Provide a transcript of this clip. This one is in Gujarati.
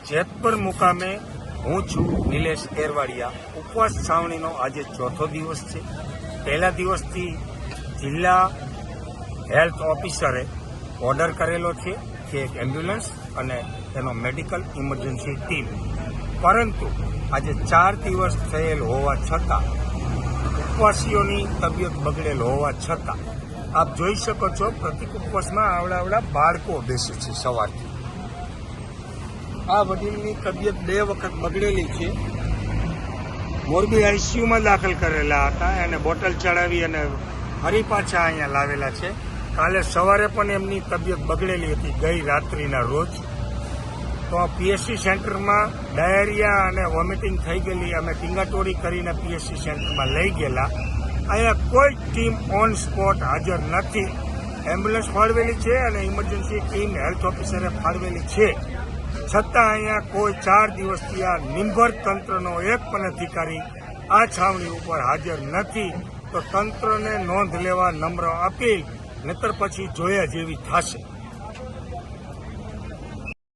જેતપુર મુકામે હું છું નિલેશ એરવાડિયા। ઉપવાસ છાવણીનો આજે ચોથો દિવસ છે। પહેલા દિવસથી જિલ્લા હેલ્થ ઓફિસરે ઓર્ડર કરેલો છે કે એક એમ્બ્યુલન્સ અને તેનો મેડિકલ ઇમરજન્સી ટીમ, પરંતુ આજે 4 દિવસ થયેલ હોવા છતાં ઉપવાસીઓની તબિયત બગડેલ હોવા છતાં આપ જોઈ શકો છો પ્રતિક ઉપવાસમાં આવડા બાળકો બેસે છે। સવારથી આ વડીલની તબિયત 2 વખત બગડેલી છે। મોરબી આઈસીયુમાં દાખલ કરેલા હતા અને બોટલ ચડાવી અને ફરી પાછા અહીંયા લાવેલા છે। કાલે સવારે પણ એમની તબિયત બગડેલી હતી ગઈ રાત્રિના રોજ। તો પીએસસી સેન્ટરમાં ડાયરિયા અને વોમિટિંગ થઈ ગયેલી, અમે ટીંગાટોળી કરીને પીએસસી સેન્ટરમાં લઈ ગયેલા। અહીંયા કોઈ ટીમ ઓન સ્પોટ હાજર નથી। એમ્બ્યુલન્સ ફાળવેલી છે અને ઇમરજન્સી ટીમ હેલ્થ ઓફિસરે ફાળવેલી છે, છતાં અહીંયા કોઈ 4 દિવસથી આ નિંભર તંત્રનો એક પણ અધિકારી આ છાવણી ઉપર હાજર નથી। તો તંત્રને નોંધ લેવા નમ્ર અપીલ, નહીતર પછી જોયા જેવી થશે।